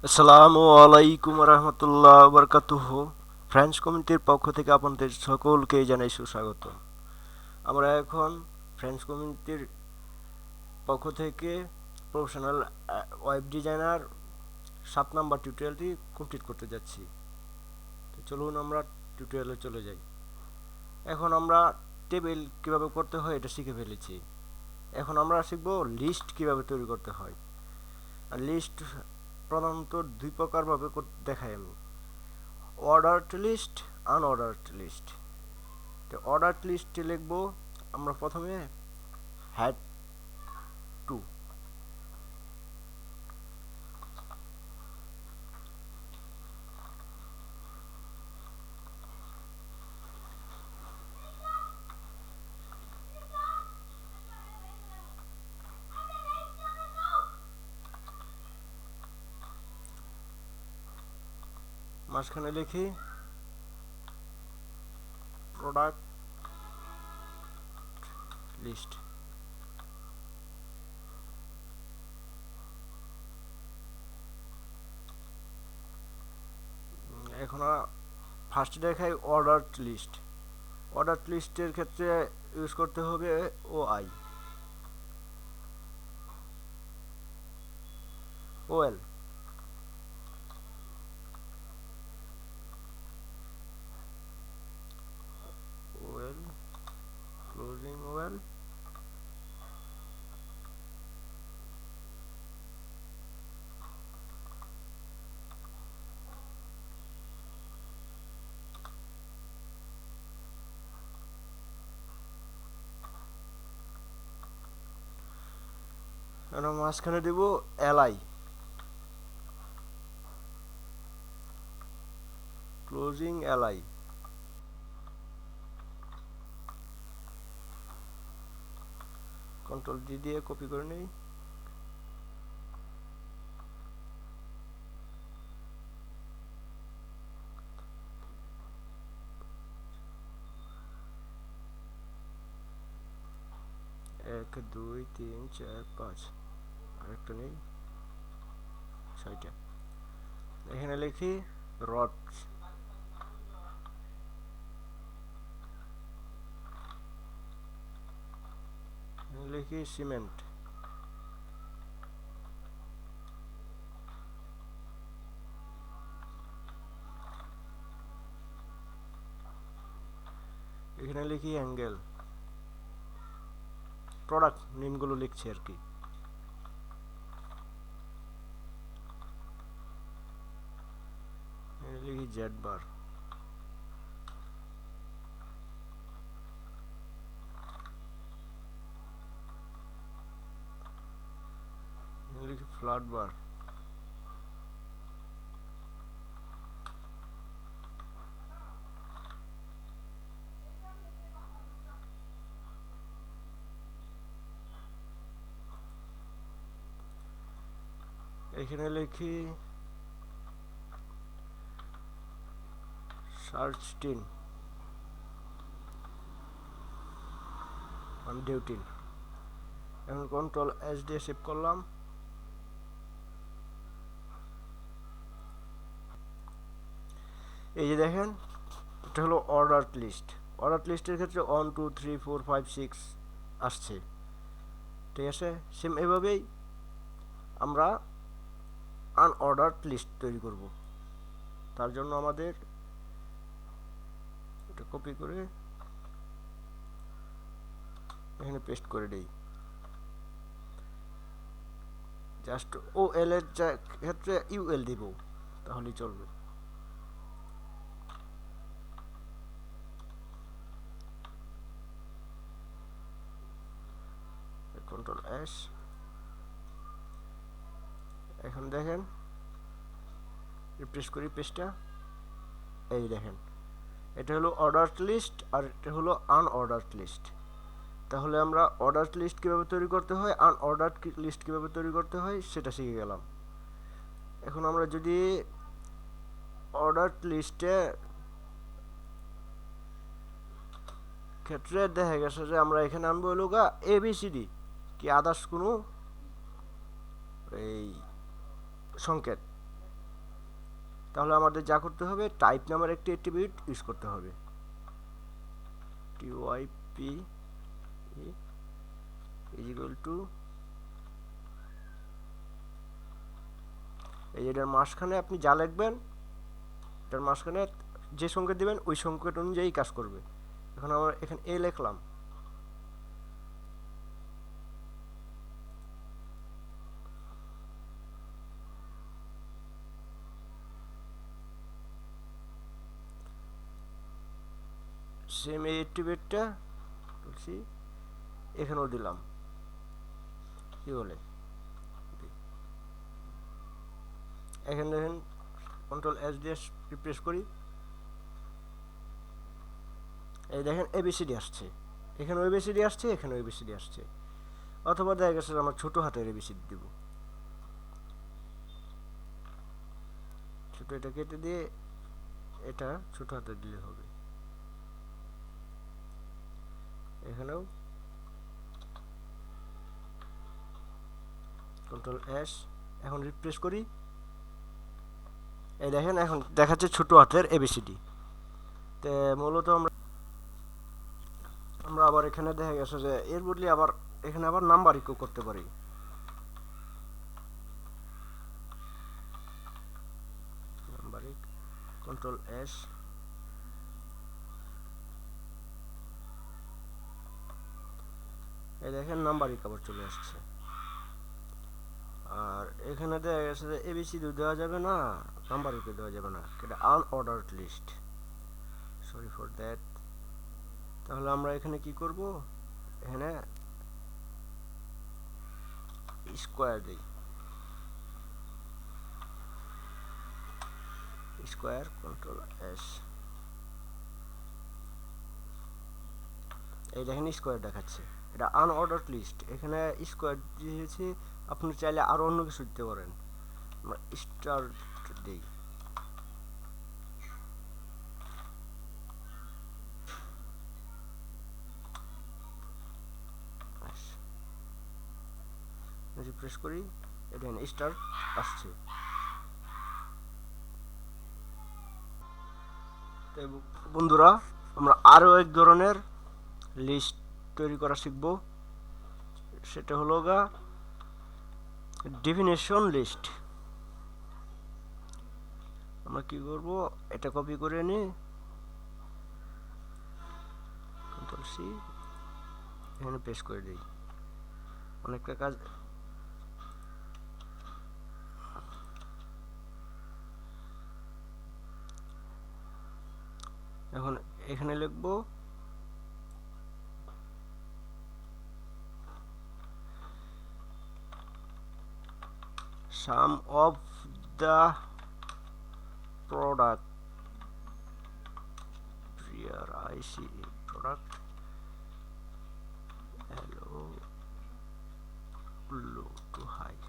আসসালামু আলাইকুম রহমতুল্লাহ বরকাতুহ। ফ্রেঞ্চ কমিউনিটির পক্ষ থেকে আপনাদের সকলকে জানাই সুস্বাগত। আমরা এখন ফ্রেঞ্চ কমিউনিটির পক্ষ থেকে প্রফেশনাল ওয়েব ডিজাইনার 7 নম্বর টিউটোরিয়ালটি কমপ্লিট করতে যাচ্ছি। তো চলুন আমরা টিউটোরিয়ালে চলে যাই। এখন আমরা টেবিল কিভাবে করতে হয় এটা শিখে ফেলেছি। এখন আমরা শিখব লিস্ট কিভাবে তৈরি করতে হয়। আর লিস্ট প্রধানত দুই প্রকারভাবে দেখাই আমি: অর্ডারড লিস্ট, আনঅর্ডারড লিস্ট। তো অর্ডারড লিস্টে লিখব আমরা প্রথমে হ্যাড টু। মাঝখানে লিখি প্রোডাক্ট লিস্ট। এখন ফার্স্ট দেখাই অর্ডারড লিস্ট। অর্ডারড লিস্টের ক্ষেত্রে ইউজ করতে হবে OI, OL. OL closing OL. এখন মাঝখানে দেব LI, closing LI. Control D দিয়ে কপি করে নেই। এক দুই তিন চার পাঁচ, আরেকটা নেই, 6টা। এখানে লিখি রড, লিখি সিমেন্ট। এখানে লিখি অ্যাঙ্গেল। প্রোডাক্ট নেমগুলো লিখছি আর কি। লিখি জেড বার। লিখি ফ্ল্যাট বার। এখানে লিখি সার্চ টিন ডিউটিন। এখন কন্ট্রোল এস দিয়ে সেভ করলাম। এই যে দেখেন, এটা হলো অর্ডার লিস্ট। অর্ডার লিস্টের ক্ষেত্রে 1 2 3 4 5 6 আসছে, ঠিক আছে। সেম এভাবেই আমরা আনঅর্ডার লিস্ট তৈরি করব। তার জন্য আমাদের এটা কপি করে এখানে পেস্ট করে দেই। জাস্ট ও এল এর ক্ষেত্রে ইউএল দিব, তাহলেই চলবে। Control S. এখন দেখেন, রিফ্রেশ করি পেজটা। এই দেখেন, এটা হলো অর্ডার লিস্ট আর এটা হলো আনঅর্ডার লিস্ট। তাহলে আমরা অর্ডার লিস্ট কীভাবে তৈরি করতে হয়, আনঅর্ডার লিস্ট কীভাবে তৈরি করতে হয় সেটা শিখে গেলাম। এখন আমরা যদি অর্ডার লিস্টে ক্ষেত্রে দেখা গেছে যে আমরা এখানে আনবো হলো গা এবিসিডি, কি আদার্স কোনো এই সংকেত, তাহলে আমাদের যা করতে হবে, টাইপ নামের একটি অ্যাট্রিবিউট ইউজ করতে হবে। type ইজ ইকুয়াল টু, এই এটার মাঝখানে আপনি যা লিখবেন, এটার মাঝখানে যে সংকেত দিবেন ওই সংকেত অনুযায়ী কাজ করবে। এখন আমরা এখানে এ লিখলাম, সেম এই অ্যাট্রিবিউটটা বলছি এখানেও দিলাম, কি বলে এখানে দেখেন কন্ট্রোল এস দিয়ে রিপ্রেস করি, এই দেখেন এবিসিডি আসছে, এখানে এবিসিডি আসছে, এখানে এবিসিডি আসছে। অথবা দেখা গেছে আমার ছোট হাতের এবিসিডি দিব, ছোট এটা কেটে দিয়ে এটা ছোট হাতে দিলে হবে। এখানেও কন্ট্রোল এস, এখন রিফ্রেশ করি, এই দেখেন এখন দেখাচ্ছে ছোট হাতের এবিসিডি। তো মূলত আমরা আবার এখানে দেখা গেছে যে এর বদলে আবার এখানে আবার নাম্বার ইকো করতে পারি। নাম্বার কন্ট্রোল এস, এই দেখেন নাম্বার ইকো আবার চলে আসছে। আর এখানে দেখা গেছে যে এবিসিডি দেওয়া যাবে না, নাম্বার ইকো দেওয়া যাবে না, এটা আনঅর্ডারড লিস্ট, সরি ফর দ্যাট। তাহলে আমরা এখানে কি করব, এখানে স্কোয়ার দিই, স্কোয়ার কন্ট্রোল এস, এই দেখেন স্কোয়ার দেখাচ্ছে, এটা আনঅর্ডারড লিস্ট। এখানে স্কোয়ার দিয়েছি, আপনি চাইলে আরো অন্য কিছু দিতে পারেন। আমরা স্টার দিই, রিফ্রেশ করি, এটা স্টার আসছে। তো বন্ধুরা, আমরা আরো এক ধরনের লিস্ট তৈরি করা শিখব, সেটা হলো ডেফিনেশন লিস্ট। আমরা কি করব, এটা কপি করে নিই, কন্ট্রোল সি, এখানে পেস্ট করে দিই, অনেকটা কাজ। এখন এখানে লিখব sum of the product, here I see product, hello low to high,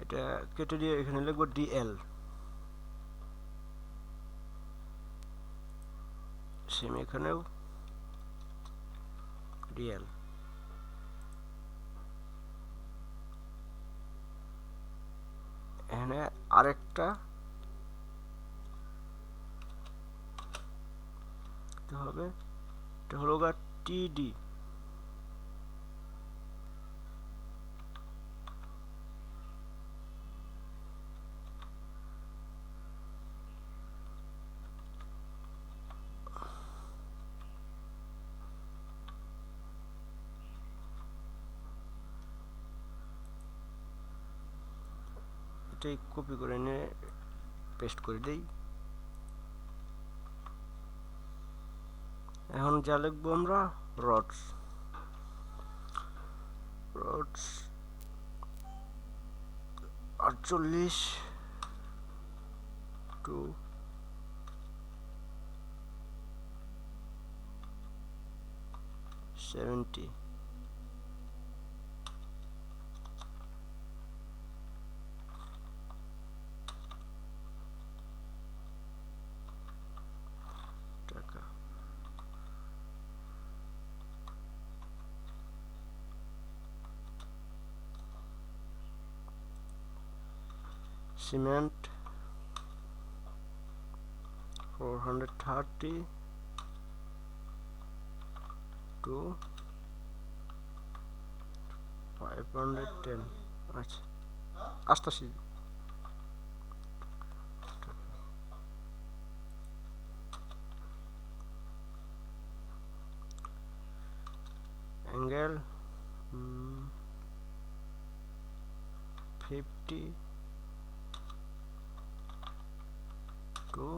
এটা কেটে দিয়ে এখানে লিখব ডিএল, সেম এখানেও ডিএল। এখানে আরেকটা হবে, এটা হলো টিডি, এটাই কপি করে নিয়ে পেস্ট করে দেই। এখন যা লিখবো আমরা roads, roads 48 two 70, cement 430 to 510 আচ্ছা 88 angle 50 to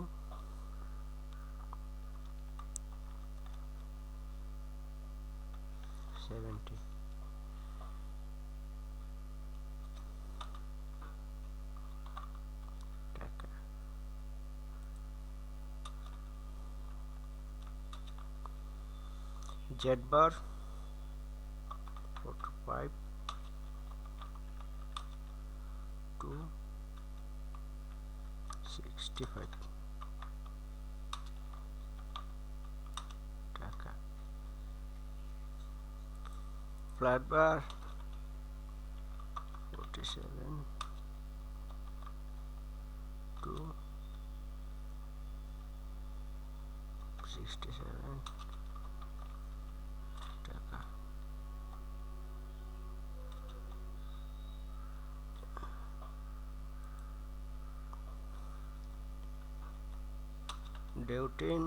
70 টাকা। জেড বার 45 to 65 টাকা। ফ্ল্যাট বার 47 to 67 টাকা। Deutin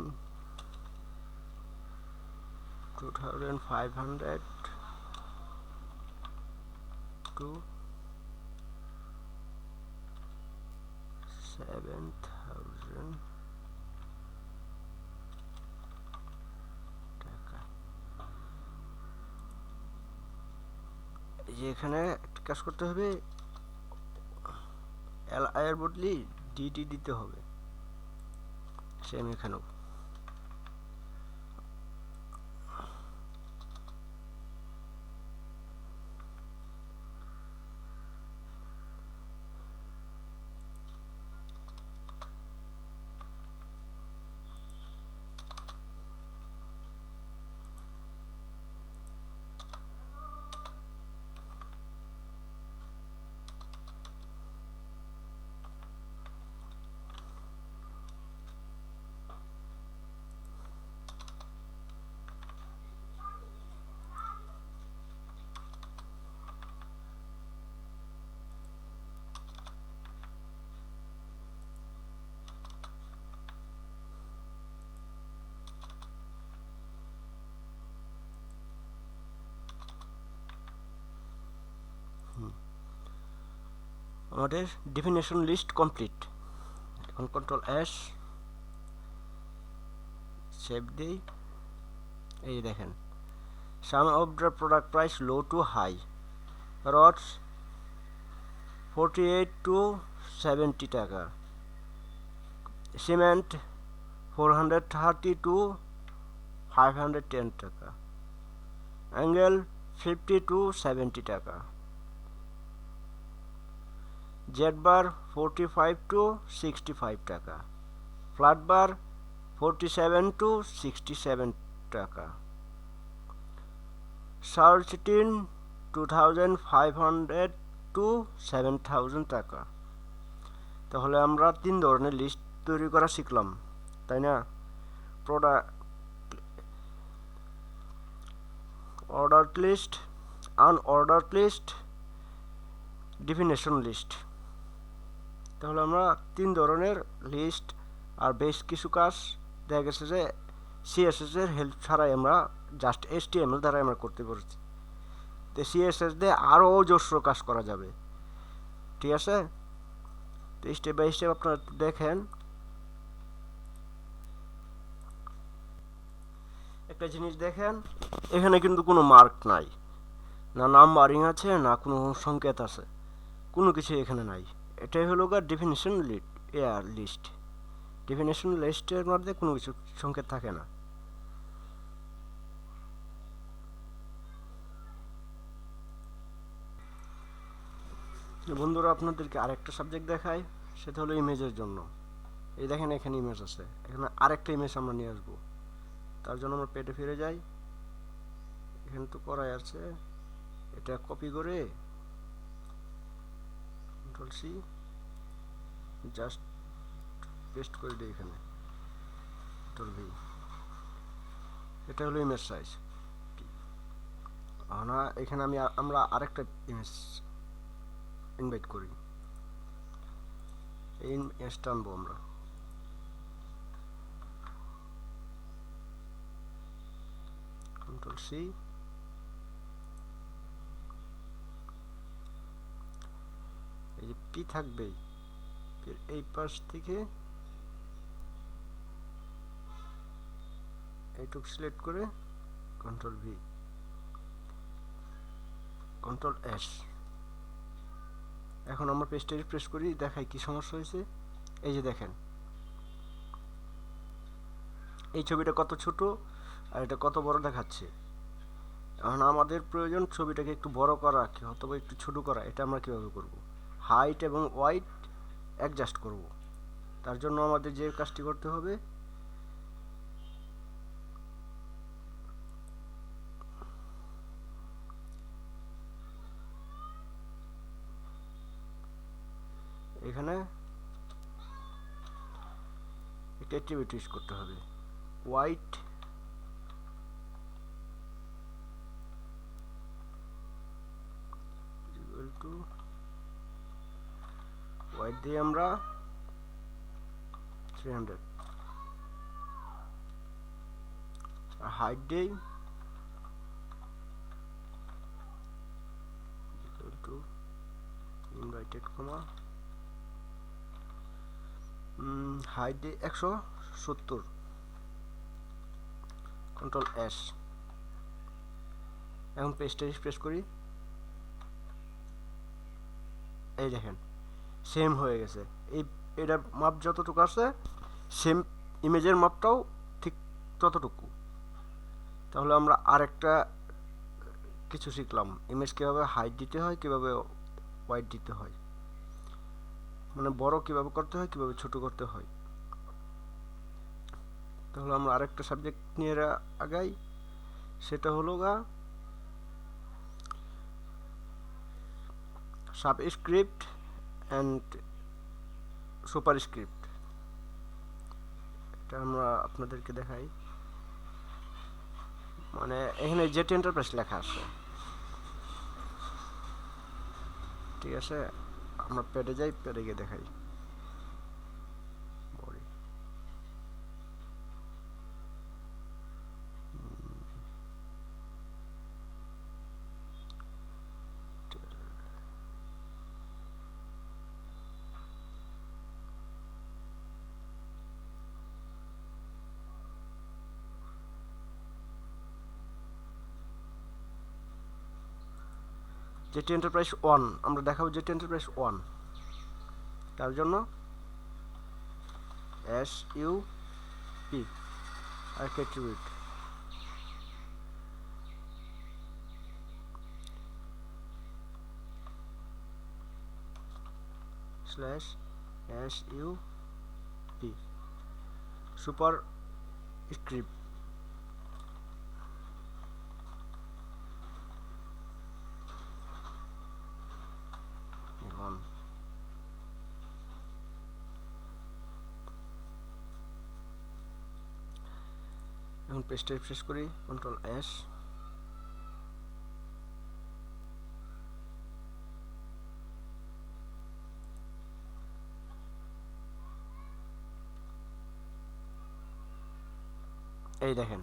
2500 to 7000 টাকা। এই যে এখানে কাজ করতে হবে, এল আই এর বদলে ডিটি দিতে হবে, সেম এখানেও। আমাদের ডেফিনেশন লিস্ট কমপ্লিট। এখন কন্ট্রোল এস, সেভ দিই। এই দেখেন some of the product price low to high, rods 48 to 70 টাকা, সিমেন্ট 430 to 510 টাকা, অ্যাঙ্গেল 50 to 70 টাকা, জেড বার 45 to 65 টাকা, ফ্ল্যাট বার 47 to 67 টাকা, সার্চ টিন 2500 to 7000 টাকা। তাহলে আমরা 3 ধরনের লিস্ট তৈরি করা শিখলাম, তাই না? Product order list, unorder list, definition list. তাহলে আমরা 3 ধরনের লিস্ট আর বেশ কিছু কাজ দেখা গেছে যে সিএসএস এর হেল্প ছাড়াই আমরা জাস্ট এইচটিএমএল দ্বারা আমরা করতে পারছি। তো সিএসএস দিয়ে আরও অজস্র কাজ করা যাবে, ঠিক আছে? তো স্টেপ বাই স্টেপ আপনারা দেখেন। একটা জিনিস দেখেন, এখানে কিন্তু কোনো মার্ক নাই, না নাম্বারিং আছে, না কোনো সংকেত আছে, কোনো কিছু এখানে নাই। এটাই হলো ডেফিনেশন লিস্ট। ডেফিনেশন লিস্টের মধ্যে কোনো কিছু সংকেত থাকে না। বন্ধুরা আপনাদেরকে আরেকটা সাবজেক্ট দেখাই, সেটা হলো ইমেজের জন্য। এই দেখেন এখানে ইমেজ আছে, এখানে আরেকটা ইমেজ আমরা নিয়ে আসবো। তার জন্য আমরা পেটে ফিরে যাই, এখানে তো করাই আছে, এটা কপি করে কন্ট্রোল সি, জাস্ট পেস্ট করে দিই এখানে টলভি। এটা হলো ইমেজ সাইজ। না এখানে আমরা আরেকটা ইমেজ ইনভাইট করি, এই ইমেজটা আনবো আমরা। কন্ট্রোল সি, এই যে পি থাকবেই, এই পাশ থেকে এইটুকু সিলেক্ট করে কন্ট্রোল ভি, কন্ট্রোল এস। এখন আমরা পেজটা রিফ্রেশ করি, দেখাই কি সমস্যা হয়েছে। এই যে দেখেন এই ছবিটা কত ছোট আর এটা কত বড় দেখাচ্ছে। এখন আমাদের প্রয়োজন ছবিটাকে একটু বড় করা অথবা একটু ছোট করা। এটা আমরা কিভাবে করব? হাইট এবং ওয়াইড অ্যাডজাস্ট করব। তার জন্য আমাদের যে কাজটি করতে হবে, এখানে একটা অ্যাট্রিবিউট ইউজ করতে হবে, ওয়াইড টু ওয়াইড দিয়ে আমরা 300 আর হাইট দেই টু ইনভাইটেড কমা হাইট দিই 170, কন্ট্রোল এস। এখন পেজটা রিফ্রেশ করি, এই দেখেন সেম হয়ে গেছে। এটার মাপ যতটুকু আছে সেম ইমেজের মাপটাও ঠিক ততটুকু। তাহলে আমরা আরেকটা কিছু শিখলাম, ইমেজ কীভাবে হাইট দিতে হয়, কীভাবে ওয়াইড দিতে হয়, মানে বড় কীভাবে করতে হয়, কীভাবে ছোট করতে হয়। তাহলে আমরা আরেকটা সাবজেক্ট নিয়ে আগাই, সেটা হলো সাবস্ক্রিপ্ট অ্যান্ড সুপারস্ক্রিপ্ট। এটা আমরা আপনাদেরকে দেখাই, মানে এখানে জেট এন্টারপ্রাইজ লেখা আছে, ঠিক আছে। আমরা প্যাডে যাই, প্যাডে গিয়ে দেখাই। জেটি এন্টারপ্রাইজ 1 আমরা দেখাবো, জেটি এন্টারপ্রাইজ 1। তার জন্য SUP আর attribute slash SUP superscript. এখন পেজটা রিফ্রেশ করি, কন্ট্রোল এস। এই দেখেন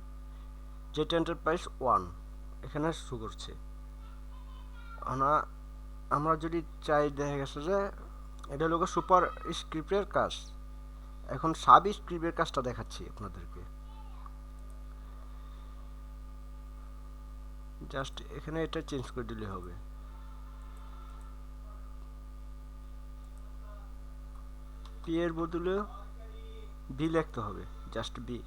জেট এন্টারপ্রাইজ 1 এখানে শো করছে। আমরা যদি চাই, দেখা গেছে যে এটা হলো সুপার স্ক্রিপ্টের কাজ। এখন সাব স্ক্রিপ্টের কাজটা দেখাচ্ছি আপনাদেরকে। জাস্ট এখানে এটা চেঞ্জ করে দিলে হবে, পি এর বদলে বি লিখতে হবে, just B.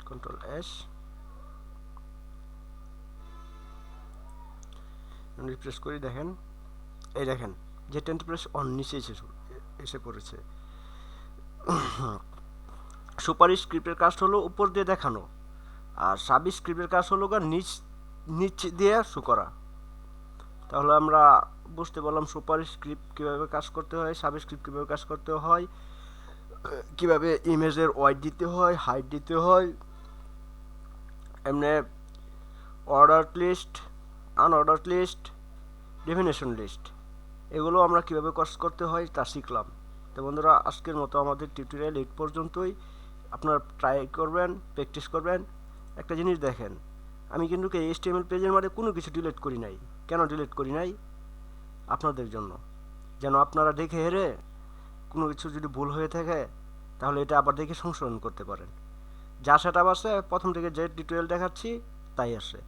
Control S, refresh করি, দেখেন এই দেখেন জেট এন্টারপ্রাইজ অন নিচে এসে পড়েছে। সুপার স্ক্রিপ্টের কাজ হলো উপর দিয়ে দেখানো, আর সাব স্ক্রিপ্টের কাজ হলো নিচ দিয়ে শো করা। তাহলে আমরা বুঝতে পারলাম সুপার স্ক্রিপ্ট কীভাবে কাজ করতে হয়, সাবস্ক্রিপ্ট কীভাবে কাজ করতে হয়, কীভাবে ইমেজের ওয়াইড দিতে হয়, হাইট দিতে হয়, এমনি order list, unorder list, definition list, এগুলো আমরা কীভাবে কাজ করতে হয় তা শিখলাম। তো বন্ধুরা, আজকের মতো আমাদের টিউটোরিয়াল এই পর্যন্তই। আপনারা ট্রাই করবেন, প্র্যাকটিস করবেন। একটা জিনিস দেখেন, আমি কিন্তু এই HTML পেজের মধ্যে কোনো কিছু ডিলিট করি নাই। কেন ডিলিট করি নাই? আপনাদের জন্য, যেন আপনারা দেখে হেরে কোনো কিছু যদি ভুল হয়ে থাকে তাহলে এটা আবার দেখে সংশোধন করতে পারেন। যা সেটা আছে প্রথম থেকে যে টিউটোরিয়াল দেখাচ্ছি তাই আছে,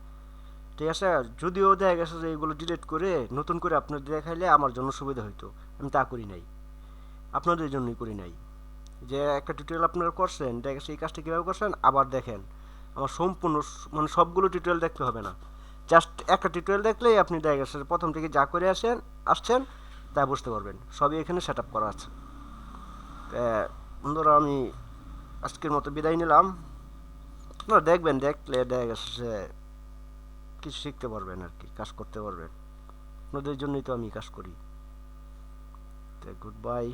ঠিক আছে? যদিও দেখা গেছে যে এগুলো ডিলিট করে নতুন করে আপনার দেখাইলে আমার জন্য সুবিধা হইতো, আমি তা করি নাই, আপনাদের জন্যই করি নাই। যে একটা টিউটোরিয়াল আপনারা করছেন, দেখা গেছে এই কাজটা কীভাবে করছেন আবার দেখেন, আমার সম্পূর্ণ মানে সবগুলো টিউটোরিয়াল দেখতে হবে না, জাস্ট একটা টিউটোরিয়াল দেখলেই আপনি দেখা গেছে প্রথম থেকে যা করে আসছেন তা বুঝতে পারবেন। সবই এখানে সেট আপ করা আছে। বন্ধুরা, আমি আজকের মতো বিদায় নিলাম। আপনারা দেখবেন, দেখলে দেখা গেছে যে কিছু শিখতে পারবেন আর কি, কাজ করতে পারবেন। আপনাদের জন্যই তো আমি কাজ করি। Good bye.